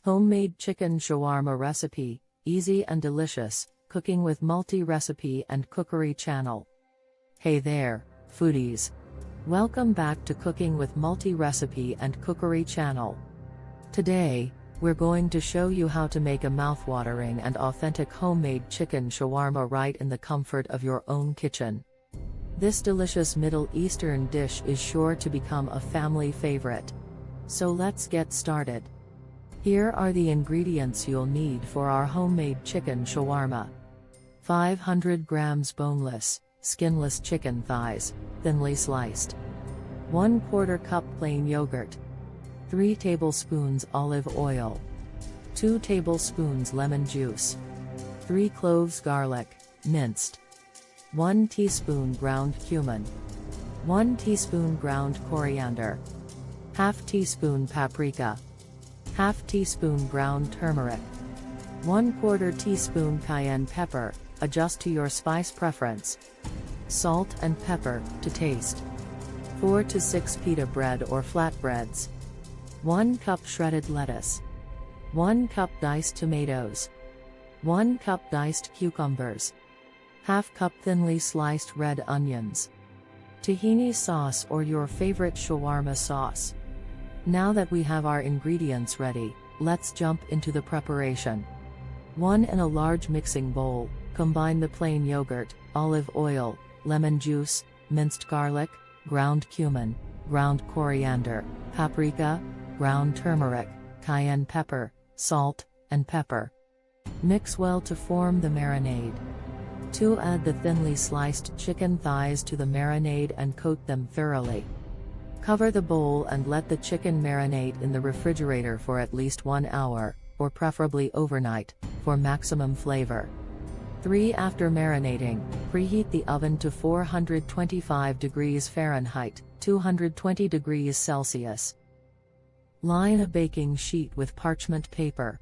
Homemade Chicken Shawarma Recipe, easy and delicious, cooking with multi-recipe and cookery channel. Hey there, foodies. Welcome back to Cooking with Multi-Recipe and Cookery channel. Today, we're going to show you how to make a mouth-watering and authentic homemade chicken shawarma right in the comfort of your own kitchen. This delicious Middle Eastern dish is sure to become a family favorite. So let's get started. Here are the ingredients you'll need for our homemade chicken shawarma. 500 grams boneless, skinless chicken thighs, thinly sliced. 1/4 cup plain yogurt. 3 tablespoons olive oil. 2 tablespoons lemon juice. 3 cloves garlic, minced. 1 teaspoon ground cumin. 1 teaspoon ground coriander. 1/2 teaspoon paprika. 1/2 teaspoon ground turmeric. 1/4 teaspoon cayenne pepper, adjust to your spice preference. Salt and pepper, to taste. 4 to 6 pita bread or flatbreads. 1 cup shredded lettuce. 1 cup diced tomatoes. 1 cup diced cucumbers. 1/2 cup thinly sliced red onions. Tahini sauce or your favorite shawarma sauce. Now that we have our ingredients ready, let's jump into the preparation. 1 in a large mixing bowl, combine the plain yogurt, olive oil, lemon juice, minced garlic, ground cumin, ground coriander, paprika, ground turmeric, cayenne pepper, salt, and pepper. Mix well to form the marinade. 2. Add the thinly sliced chicken thighs to the marinade and coat them thoroughly. Cover the bowl and let the chicken marinate in the refrigerator for at least 1 hour, or preferably overnight, for maximum flavor. 3. After marinating, preheat the oven to 425 degrees Fahrenheit, 220 degrees Celsius. Line a baking sheet with parchment paper.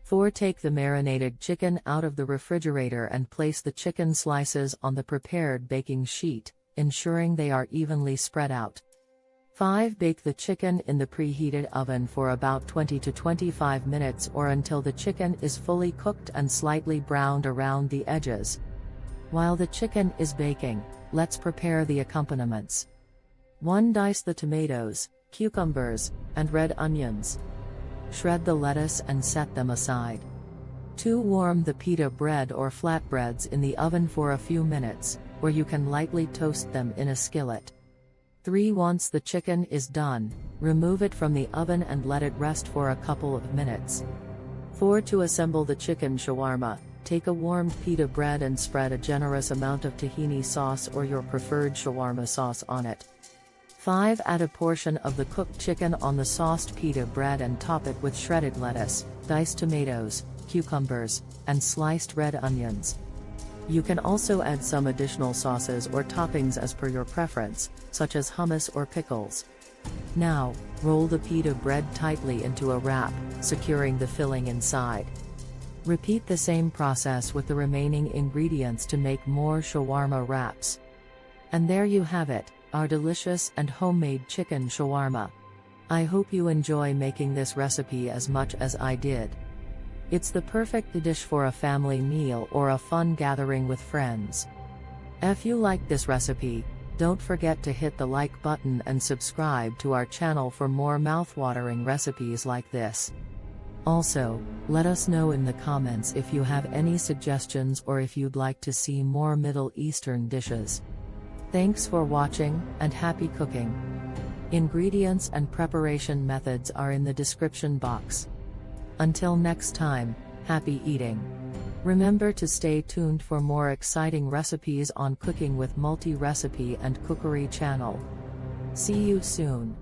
4. Take the marinated chicken out of the refrigerator and place the chicken slices on the prepared baking sheet, ensuring they are evenly spread out. 5. Bake the chicken in the preheated oven for about 20 to 25 minutes or until the chicken is fully cooked and slightly browned around the edges. While the chicken is baking, let's prepare the accompaniments. 1. Dice the tomatoes, cucumbers, and red onions. Shred the lettuce and set them aside. 2. Warm the pita bread or flatbreads in the oven for a few minutes, or you can lightly toast them in a skillet. 3. Once the chicken is done, remove it from the oven and let it rest for a couple of minutes. 4. To assemble the chicken shawarma, take a warmed pita bread and spread a generous amount of tahini sauce or your preferred shawarma sauce on it. 5. Add a portion of the cooked chicken on the sauced pita bread and top it with shredded lettuce, diced tomatoes, cucumbers, and sliced red onions. You can also add some additional sauces or toppings as per your preference, such as hummus or pickles. Now, roll the pita bread tightly into a wrap, securing the filling inside. Repeat the same process with the remaining ingredients to make more shawarma wraps. And there you have it, our delicious and homemade chicken shawarma. I hope you enjoy making this recipe as much as I did. It's the perfect dish for a family meal or a fun gathering with friends. If you like this recipe, don't forget to hit the like button and subscribe to our channel for more mouth-watering recipes like this. Also, let us know in the comments if you have any suggestions or if you'd like to see more Middle Eastern dishes. Thanks for watching, and happy cooking. Ingredients and preparation methods are in the description box. Until next time, happy eating. Remember to stay tuned for more exciting recipes on Cooking with Multi-Recipe and Cookery channel. See you soon.